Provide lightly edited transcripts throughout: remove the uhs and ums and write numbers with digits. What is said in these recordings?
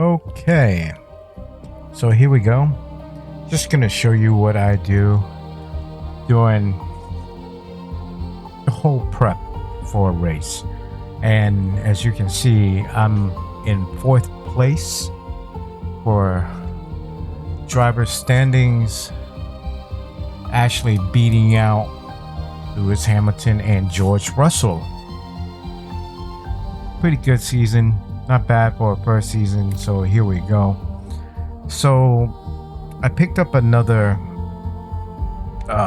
Okay, so here we go. Just gonna show you what I do during the whole prep for a race. And as you can see, I'm in fourth place for driver standings, actually beating out Lewis Hamilton and George Russell. Pretty good season, not bad for a first season. So here we go. So I picked up another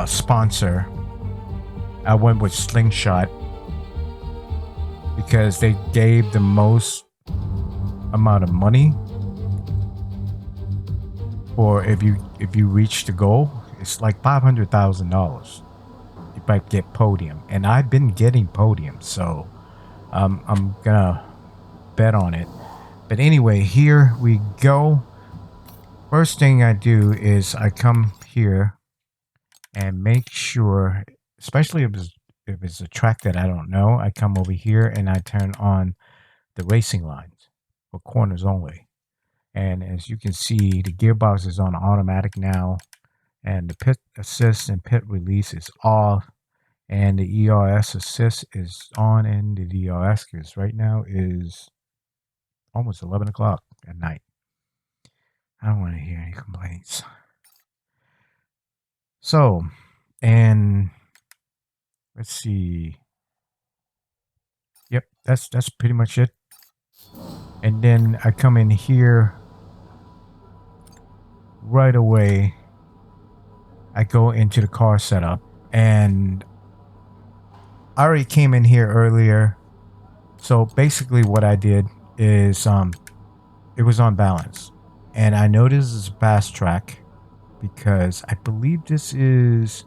sponsor. I went with Slingshot because they gave the most amount of money for if you reach the goal. It's like $500,000. You might get podium, and I've been getting podium, so I'm gonna bet on it. But anyway, here we go. First thing I do is I come here and make sure, especially if it's a track that I don't know, I come over here and I turn on the racing lines for corners only. And as you can see, the gearbox is on automatic now, and the pit assist and pit release is off, and the ERS assist is on, and the DRS is right now is almost 11 o'clock at night. I don't want to hear any complaints. So, and let's see. Yep, that's pretty much it. And then I come in here right away. I go into the car setup, and I already came in here earlier. So basically what I did is it was on balance. And I know this is a fast track because I believe this is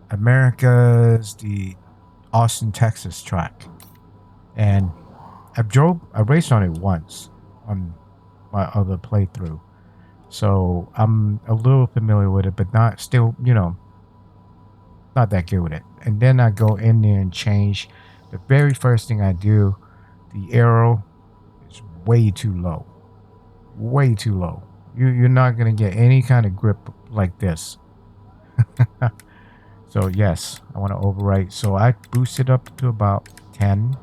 the Austin, Texas track. And I raced on it once on my other playthrough. So I'm a little familiar with it, but not still, not that good with it. And then I go in there and change. The very first thing I do, the aero is way too low. Way too low. You're not going to get any kind of grip like this. So yes, I want to overwrite. So I boost it up to about 10.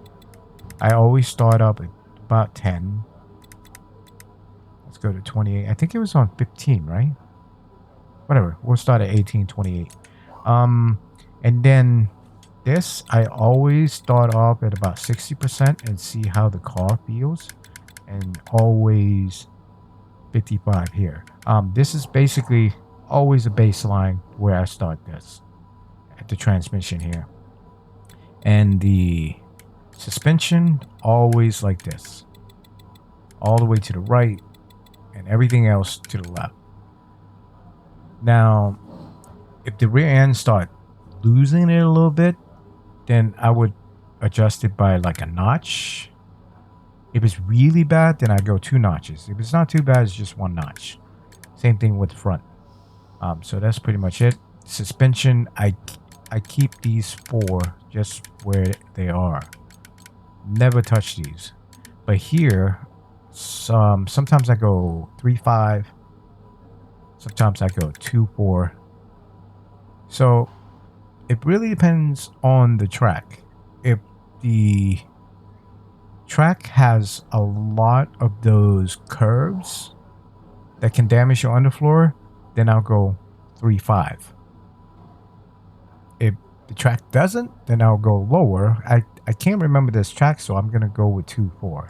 I always start up at about 10. Let's go to 28. I think it was on 15, right? Whatever. We'll start at 18, 28. And then this, I always start off at about 60% and see how the car feels. And always 55 here. This is basically always a baseline where I start this at the transmission here. And the suspension, always like this. All the way to the right and everything else to the left. Now, if the rear end start losing it a little bit, then I would adjust it by like a notch. If it's really bad, then I go 2 notches. If it's not too bad, it's just 1 notch. Same thing with the front. So that's pretty much it. Suspension, I keep these 4 just where they are. Never touch these. But here, sometimes I go 3.5. Sometimes I go 2.4. So it really depends on the track. If the track has a lot of those curves that can damage your underfloor, then I'll go 3.5. If the track doesn't, then I'll go lower. I can't remember this track, so I'm gonna go with 2.4.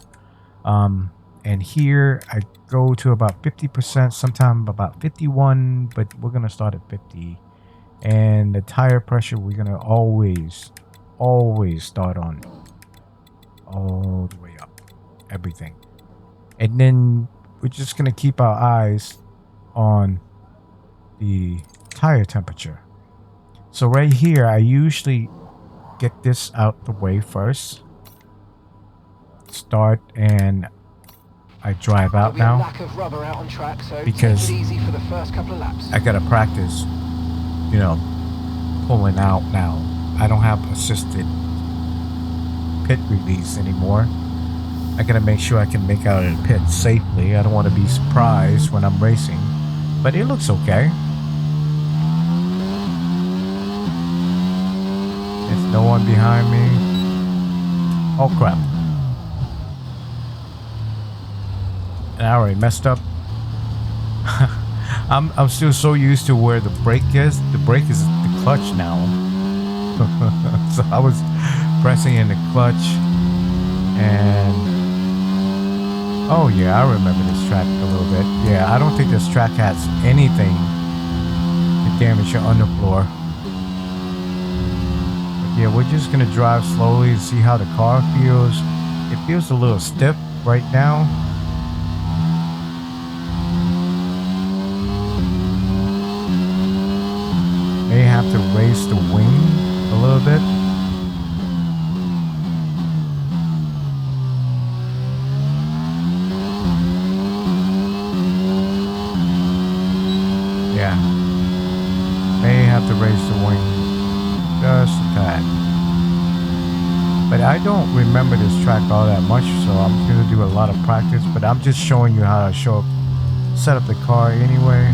And here I go to about 50%, sometimes about 51, but we're gonna start at 50. And the tire pressure, we're gonna always start on all the way up, everything. And then we're just gonna keep our eyes on the tire temperature. So right here, I usually get this out the way first. Start, and I drive out now because I gotta practice, pulling out now. I don't have assisted pit release anymore. I gotta make sure I can make out of the pit safely. I don't want to be surprised when I'm racing, but it looks okay. There's no one behind me. Oh crap. And I already messed up. I'm still so used to where the brake is. The brake is the clutch now. So I was pressing in the clutch and oh yeah, I remember this track a little bit. Yeah, I don't think this track has anything to damage your underfloor. But yeah, we're just gonna drive slowly and see how the car feels. It feels a little stiff right now. May have to raise the wing a little bit. Yeah. May have to raise the wing just a tad. But I don't remember this track all that much, so I'm going to do a lot of practice. But I'm just showing you how to set up the car anyway.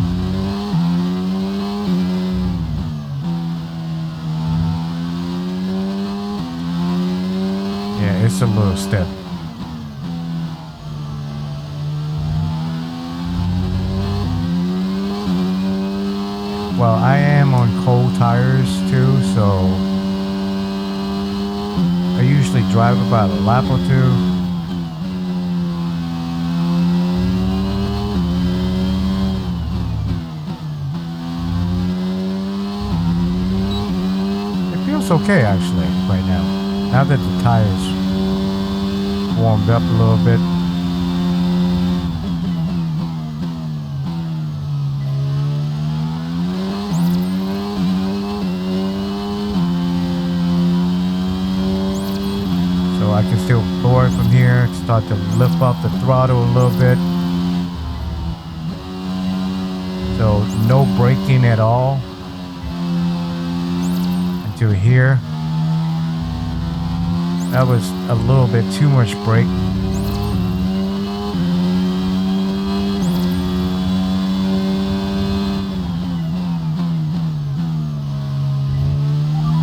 Yeah, it's a little stiff. Well, I am on cold tires too, so I usually drive about a lap or two. It feels okay actually right now. Now that the tires warmed up a little bit. So I can still floor it from here, start to lift up the throttle a little bit. So no braking at all until here. That was a little bit too much brake.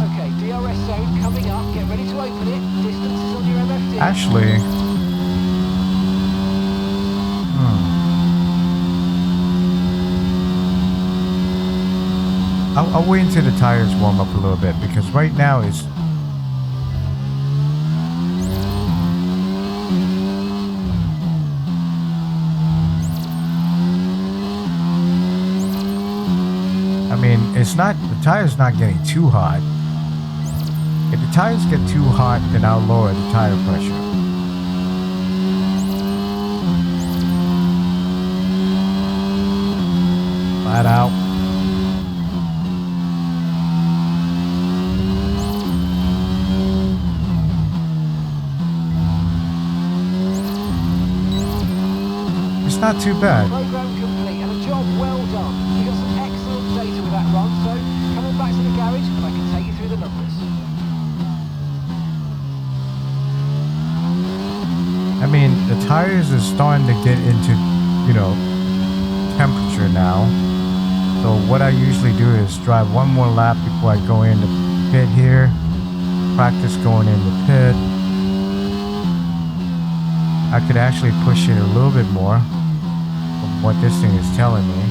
Okay, DRS zone coming up. Get ready to open it. Distance is on your MFD. Actually, I'll wait until the tires warm up a little bit because right now it's it's not, the tire's not getting too hot. If the tires get too hot, then I'll lower the tire pressure. Flat out. It's not too bad. Program complete and a job well done. You got some excellent data with that run, so come on back to the garage and I can take you through the numbers. I mean, the tires are starting to get into, you know, temperature now. So what I usually do is drive one more lap before I go in the pit here. Practice going in the pit. I could actually push it a little bit more from what this thing is telling me.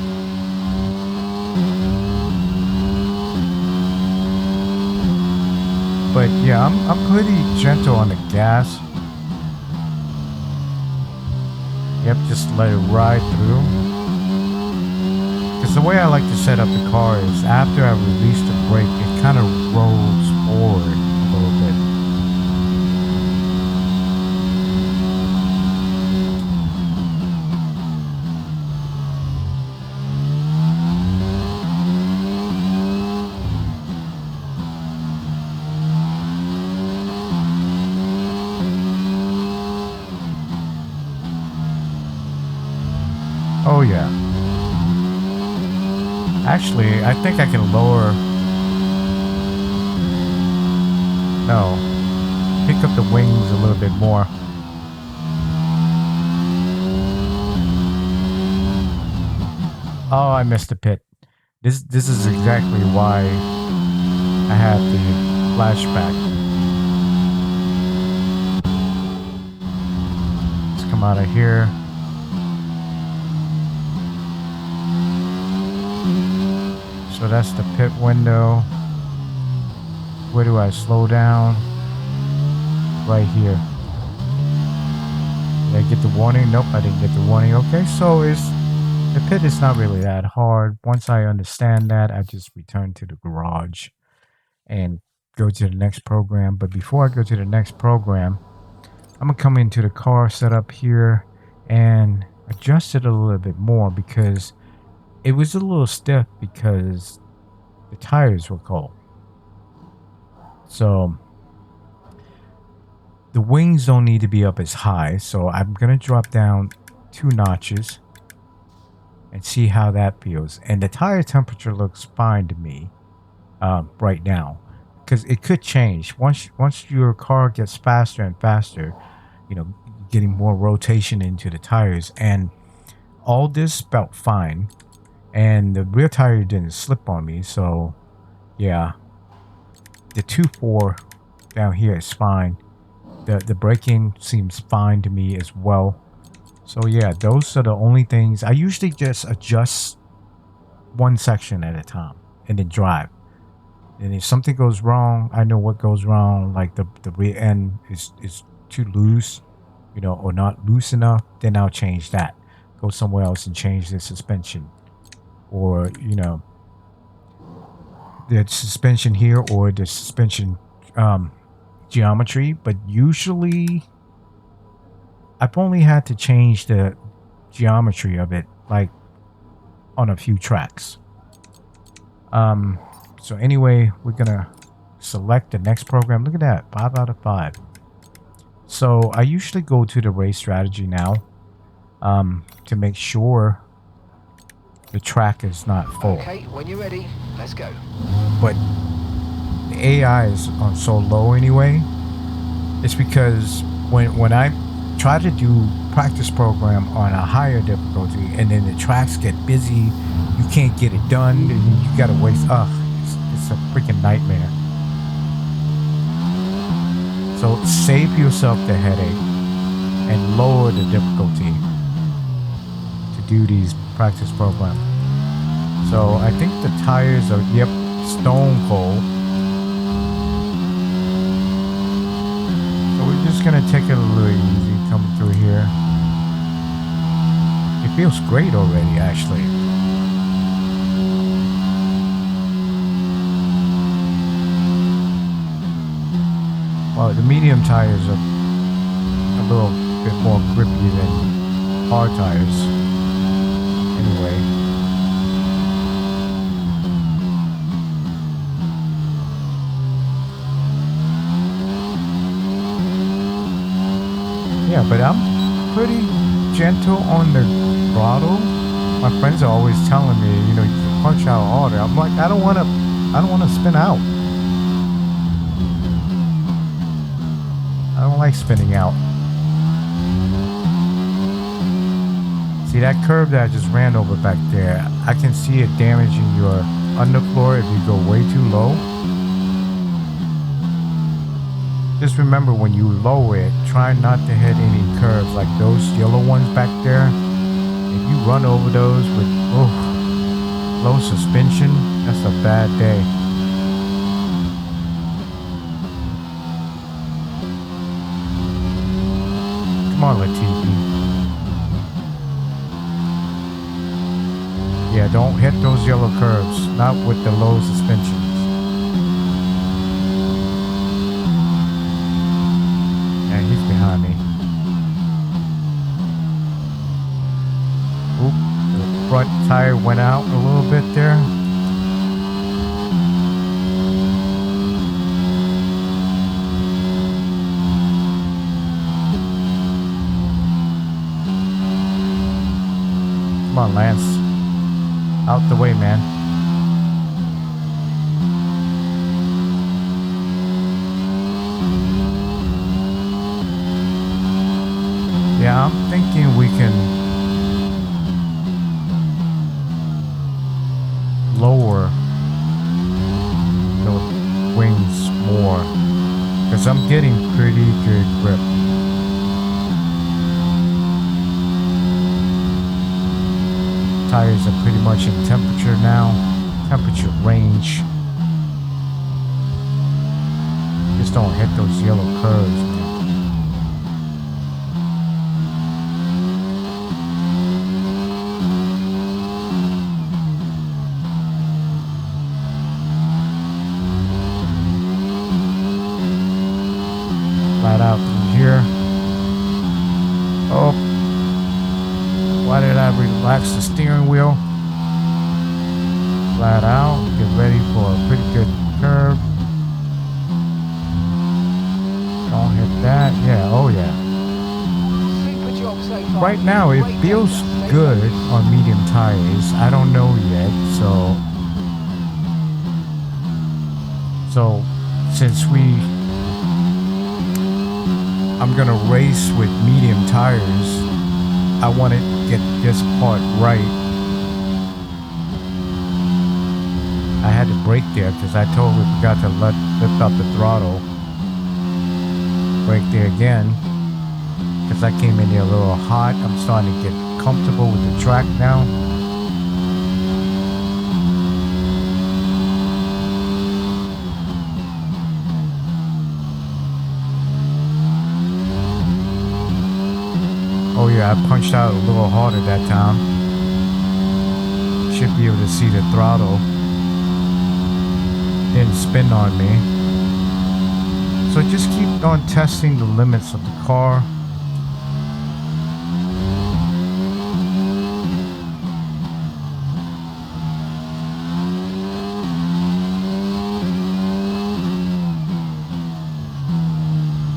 But yeah, I'm pretty gentle on the gas. Yep, just let it ride through. Because the way I like to set up the car is after I release the brake, it kind of rolls forward a little bit. Oh yeah. Actually, I think I can lower... No. Pick up the wings a little bit more. Oh, I missed the pit. This is exactly why I had the flashback. Let's come out of here. So that's the pit window. Where do I slow down? Right here. Did I get the warning? Nope, I didn't get the warning. Okay, so the pit is not really that hard. Once I understand that, I just return to the garage and go to the next program. But before I go to the next program, I'm gonna come into the car setup here and adjust it a little bit more because it was a little stiff because the tires were cold. So the wings don't need to be up as high. So I'm gonna drop down 2 notches and see how that feels. And the tire temperature looks fine to me right now, because it could change once your car gets faster and faster. You know, getting more rotation into the tires, and all this felt fine. And the rear tire didn't slip on me, so yeah. The 2.4 down here is fine. The braking seems fine to me as well. So yeah, those are the only things. I usually just adjust one section at a time and then drive. And if something goes wrong, I know what goes wrong. Like the rear end is too loose, you know, or not loose enough. Then I'll change that. Go somewhere else and change the suspension, or you know, the suspension here or the suspension geometry. But usually, I've only had to change the geometry of it like on a few tracks. So anyway, we're gonna select the next program. Look at that, 5 out of 5. So I usually go to the race strategy now to make sure the track is not full. Okay, when you're ready, let's go. But the AI is on so low anyway. It's because when I try to do practice program on a higher difficulty and then the tracks get busy, you can't get it done, and you gotta waste. It's a freaking nightmare. So save yourself the headache and lower the difficulty to do these practice programs. So I think the tires are, yep, stone cold. So we're just gonna take it a little easy coming through here. It feels great already, actually. Well, the medium tires are a little bit more grippy than hard tires. Anyway. Yeah, but I'm pretty gentle on the throttle. My friends are always telling me, you know, you can punch out harder. I'm like, I don't want to spin out. I don't like spinning out. See that curve that I just ran over back there? I can see it damaging your underfloor if you go way too low. Just remember, when you lower it, try not to hit any curves like those yellow ones back there. If you run over those with low suspension, that's a bad day. Come on, Latifi. Yeah, don't hit those yellow curves. Not with the low suspensions. Yeah, he's behind me. Oop, the front tire went out a little bit there. Come on, Lance. Out the way, man. Yeah, I'm thinking we can lower the wings more because I'm getting pretty good grip. Tires are pretty much in temperature now. Temperature range. Just don't hit those yellow curves, man. Flat out through here. Oh. Why did I relax the steering wheel? Flat out. Get ready for a pretty good curve. Don't hit that. Yeah, oh yeah. Super job so far. Right now it feels good on medium tires. I don't know yet, so since I'm gonna race with medium tires, I want to get this part right. I had to brake there because I totally forgot to lift up the throttle. Brake there again because I came in there a little hot. I'm starting to get comfortable with the track now. Oh yeah, I punched out a little harder that time. Should be able to see the throttle. Didn't spin on me. So just keep on testing the limits of the car.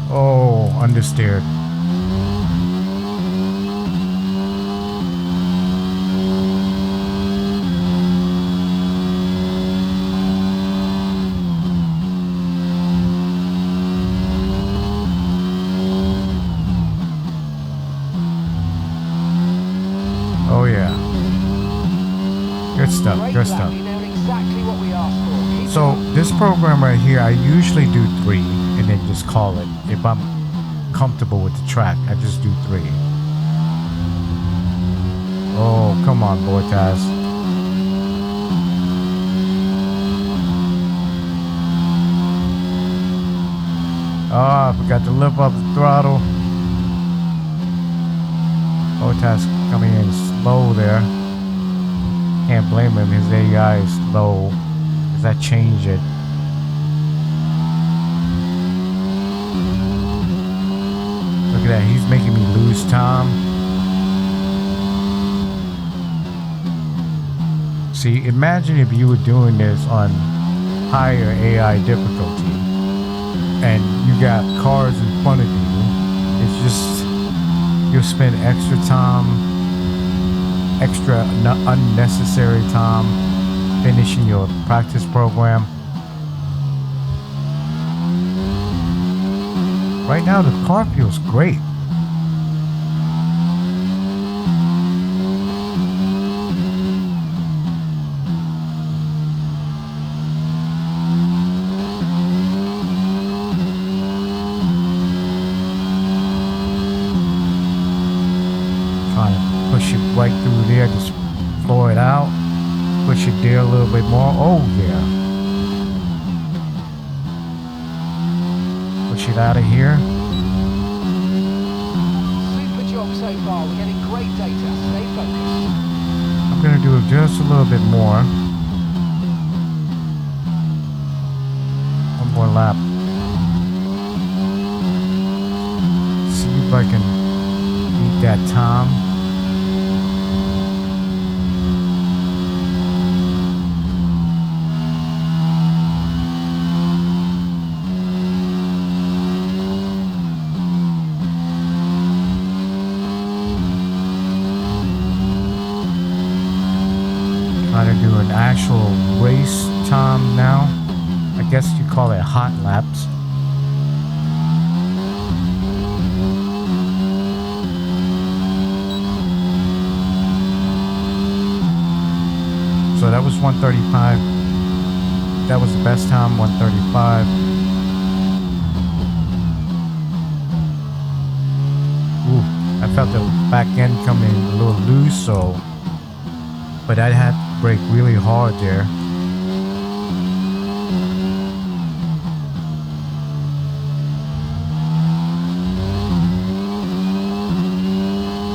Oh, understeered. Oh yeah. Good stuff, good stuff. So this program right here, I usually do 3 and then just call it. If I'm comfortable with the track, I just do 3. Oh, come on, Bortaz. Oh, I forgot to lift up the throttle. Bortaz coming in slow there. Can't blame him, his AI is low. Because I changed it. Look at that, he's making me lose time. See, imagine if you were doing this on higher AI difficulty and you got cars in front of you. It's just, you'll spend extra time, unnecessary time finishing your practice program. Right now the car feels great. Trying to push it right through there, just floor it out. Push it there a little bit more. Oh yeah. Push it out of here. Super job so far. We're getting great data. Stay focused. I'm gonna do it just a little bit more. One more lap. See if I can beat that time. Trying to do an actual race time now. I guess you call it hot laps. So that that was 135. That was the best time, 135. Ooh, I felt the back end coming a little loose, so, but I had to brake really hard there.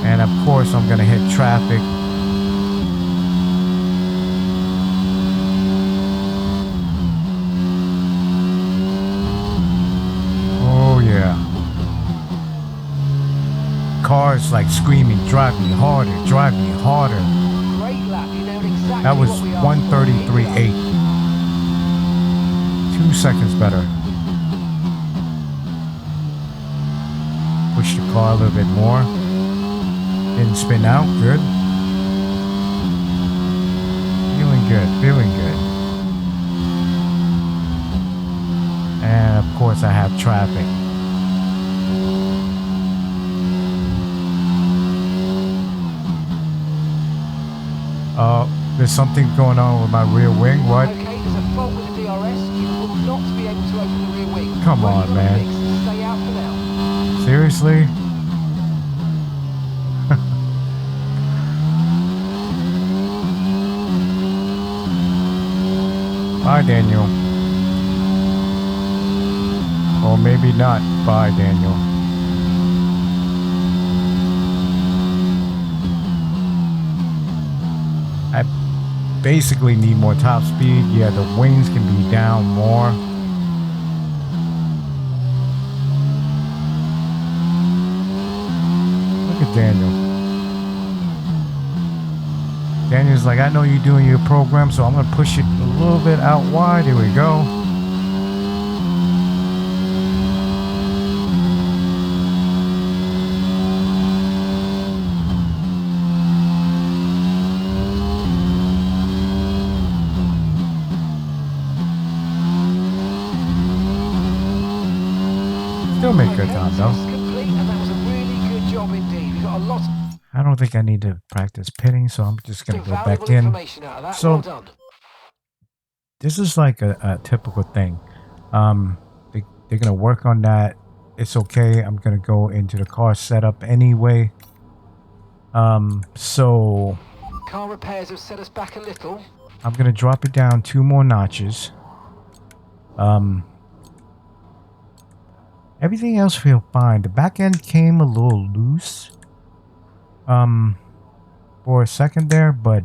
And of course, I'm gonna hit traffic. Oh yeah. Cars like screaming, drive me harder, drive me harder. Great lap. You nailed exactly That was what we asked for. 133.8. 2 seconds better. Push the car a little bit more. Didn't spin out. Good. Feeling good. Feeling good. And of course I have traffic. There's something going on with my rear wing. What? Okay, there's a fault with the DRS. You will not be able to open the rear wing. Come on, man. Stay out for now. Seriously? Bye, Daniel. Or maybe not. Bye, Daniel. I basically need more top speed. Yeah, the wings can be down more. Look at Daniel. Daniel's like, I know you're doing your program, so I'm going to push it a little bit out wide. Here we go. Still make good time though. Complete, and that was a really good job indeed. We got a lot. I don't think I need to practice pitting, so I'm just gonna go back in. So well done. This is like a typical thing. They're gonna work on that. It's okay. I'm gonna go into the car setup anyway. So Car repairs have set us back a little. I'm gonna drop it down 2 more notches. Everything else feels fine. The back end came a little loose for a second there, but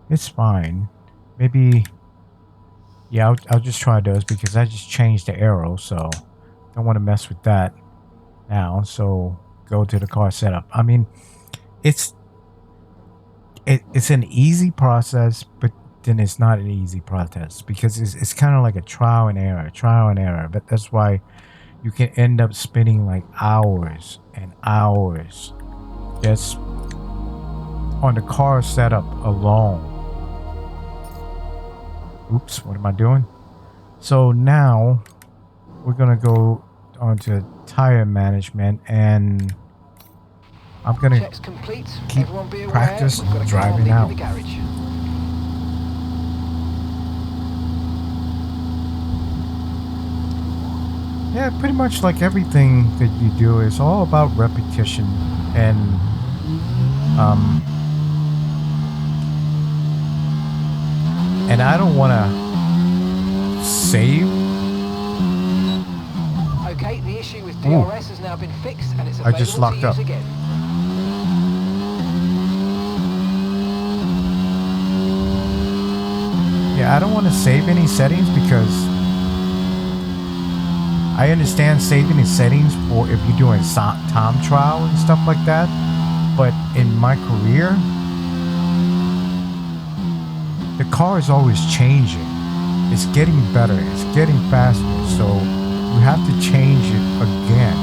it's fine. Maybe, yeah, I'll just try those because I just changed the arrow, so don't want to mess with that now. So go to the car setup. I mean, it's an easy process, but then it's not an easy process because it's kind of like a trial and error. But that's why you can end up spending like hours and hours just on the car setup alone. Oops, what am I doing? So now we're gonna go on to tire management, and I'm gonna keep practice driving out. Yeah, pretty much like everything that you do is all about repetition, and I don't want to save. Okay, the issue with DRS has now been fixed, and it's available I just locked up. again. Yeah, I don't want to save any settings because I understand saving the settings for if you're doing time trial and stuff like that, but in my career, the car is always changing. It's getting better. It's getting faster. So you have to change it again.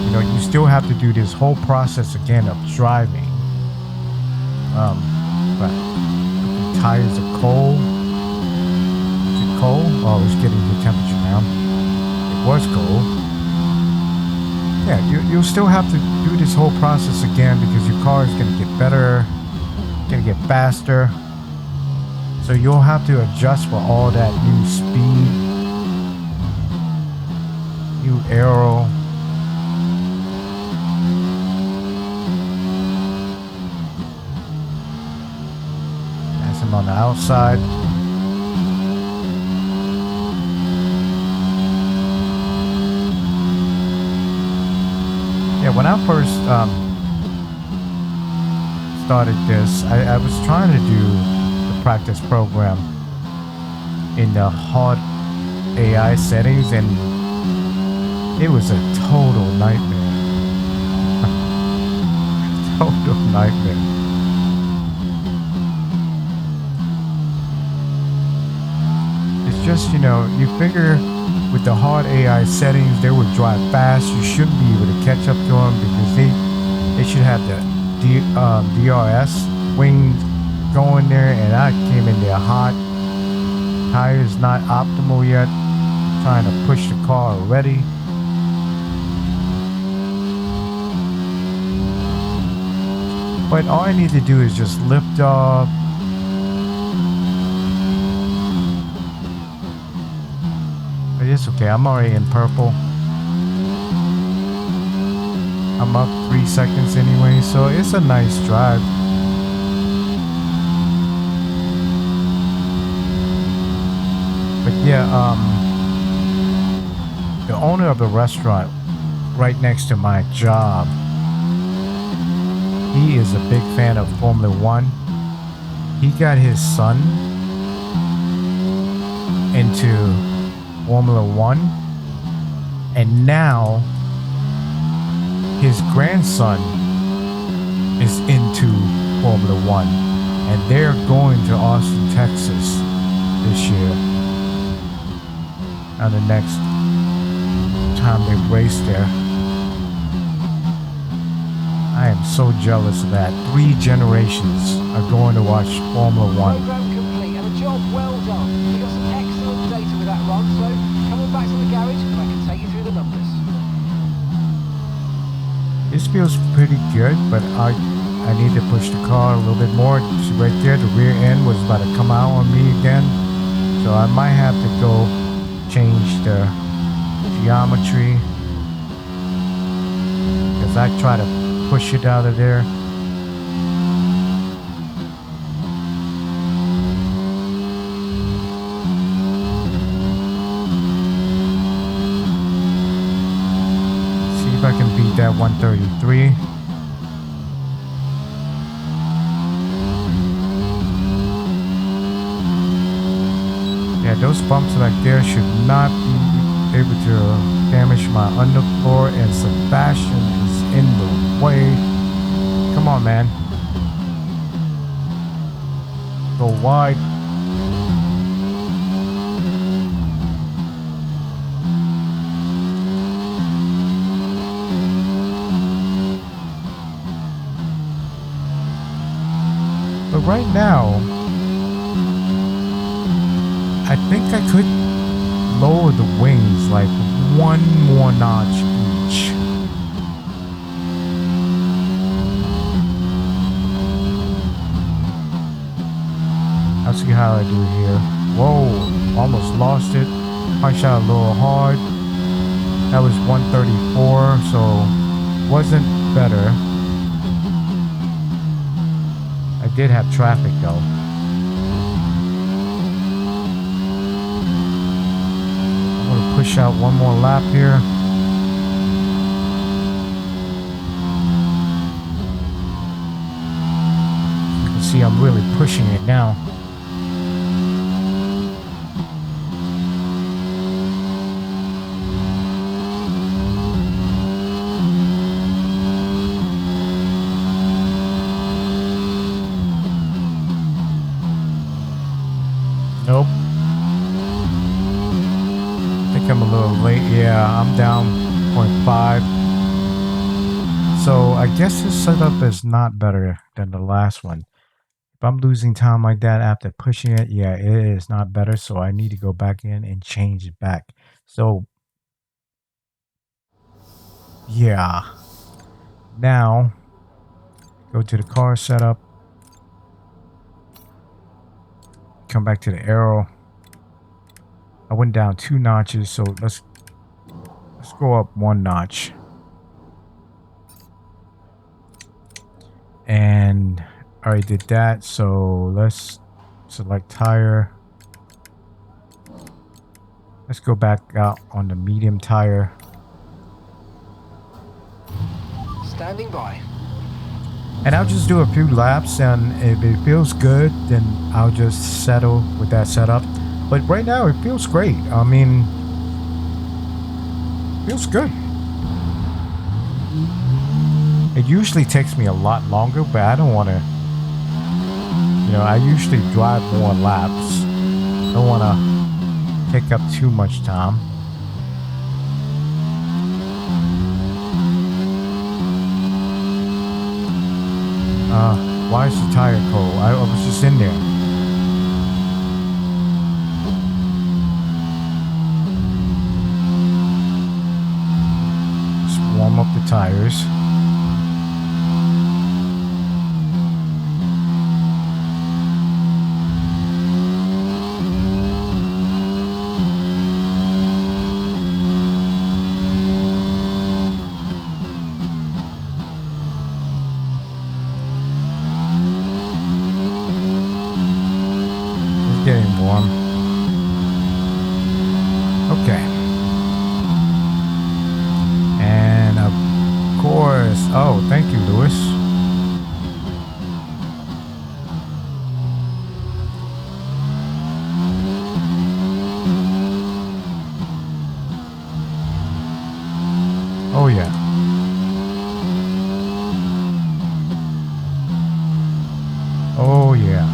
You know, you still have to do this whole process again of driving. But the tires are cold. Is it cold? Oh, it's getting the temperature now. It was cold. Yeah, you'll still have to do this whole process again because your car is going to get better. gonna get faster. So you'll have to adjust for all that new speed, new aero. That's him on the outside. Yeah, when I first started this, I was trying to do the practice program in the hard AI settings, and it was a total nightmare. Total nightmare. It's just, you figure with the hard AI settings, they would drive fast. You shouldn't be able to catch up to them because they should have the DRS wings going there, and I came in there hot. Tires not optimal yet. Trying to push the car already. But all I need to do is just lift off. But it's okay. I'm already in purple. I'm up 3 seconds anyway, so it's a nice drive. But yeah, the owner of the restaurant right next to my job, he is a big fan of Formula One. He got his son into Formula One, and now his grandson is into Formula One, and they're going to Austin, Texas this year. And the next time they race there. I am so jealous of that. 3 generations are going to watch Formula One. Program complete and a job well done. You got some excellent data with that run, so coming back to the garage and I can take you through the numbers. This feels pretty good, but I need to push the car a little bit more. See right there, the rear end was about to come out on me again. So I might have to go change the geometry, because I try to push it out of there. See if I can beat that 133. Yeah, those bumps back there should not be able to damage my underfloor, and Sebastian is in the way. Come on, man. Go wide. But right now, I think I could lower the wings like 1 more notch each. I'll see how I do here. Whoa, almost lost it. Punched out a little hard. That was 134, so wasn't better. I did have traffic though. Push out 1 more lap here. You can see I'm really pushing it now. Nope. I'm a little late. Yeah, I'm down 0.5. So I guess this setup is not better than the last one. If I'm losing time like that after pushing it, yeah, it is not better. So I need to go back in and change it back. So yeah. Now go to the car setup. come back to the arrow. I went down 2 notches, so let's go up 1 notch. And I already did that, so let's select tire. Let's go back out on the medium tire. Standing by. And I'll just do a few laps, and if it feels good, then I'll just settle with that setup. But right now, it feels great. I mean, feels good. It usually takes me a lot longer, but I don't want to, you know, I usually drive more laps. Don't want to take up too much time. Why is the tire cold? I was just in there. Just warm up the tires. Getting warm. Okay. And of course, oh, thank you, Lewis. Oh yeah. Oh yeah.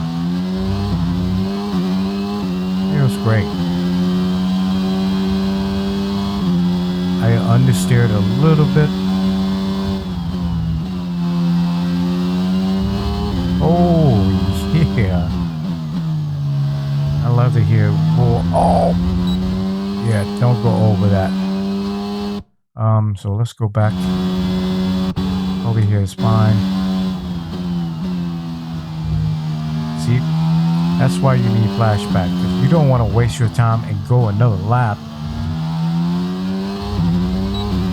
Great. I understeered a little bit. Oh yeah. I love to hear more. Oh yeah, don't go over that. So let's go back. Over here is fine. See? That's why you need flashback, because you don't want to waste your time and go another lap.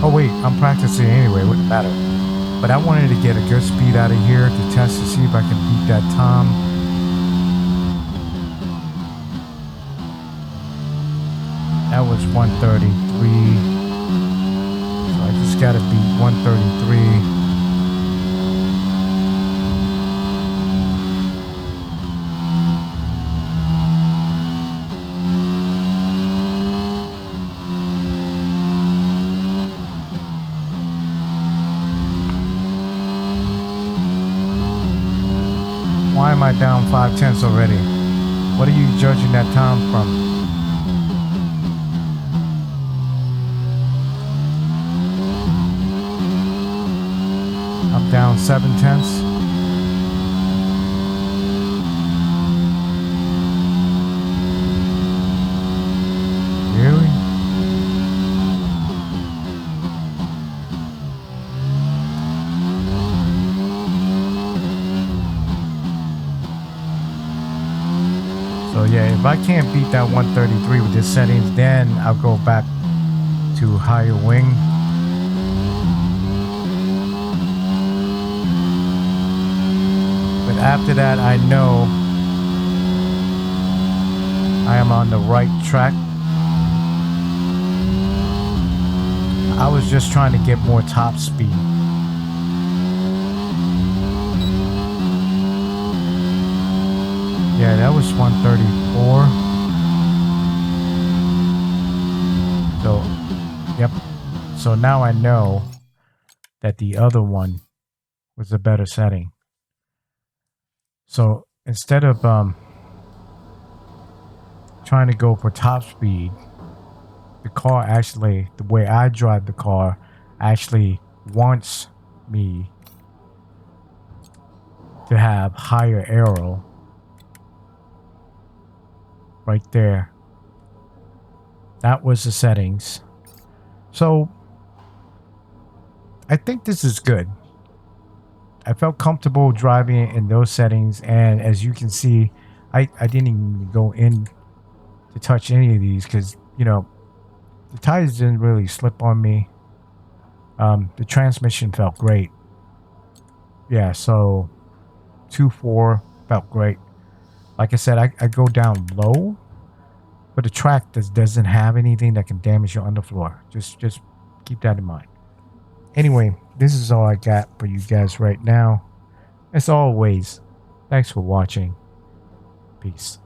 Oh wait, I'm practicing anyway, wouldn't matter. But I wanted to get a good speed out of here to test to see if I can beat that time. That was 133. So I just gotta beat 133. Why am I down 5/10 already? What are you judging that time from? I'm down 7/10. Really? So yeah, if I can't beat that 133 with this settings, then I'll go back to higher wing. But after that, I know I am on the right track. I was just trying to get more top speed. Yeah, that was 134. So, yep. So now I know that the other one was a better setting. So instead of trying to go for top speed, the car actually, the way I drive the car, actually wants me to have higher aero. Right there. That was the settings. So I think this is good. I felt comfortable driving it in those settings, and as you can see, I didn't even go in to touch any of these because, you know, the tires didn't really slip on me. The transmission felt great. Yeah, so 2.4 felt great. Like I said, I go down low, but the track doesn't have anything that can damage your underfloor. Just keep that in mind. Anyway, this is all I got for you guys right now. As always, thanks for watching. Peace.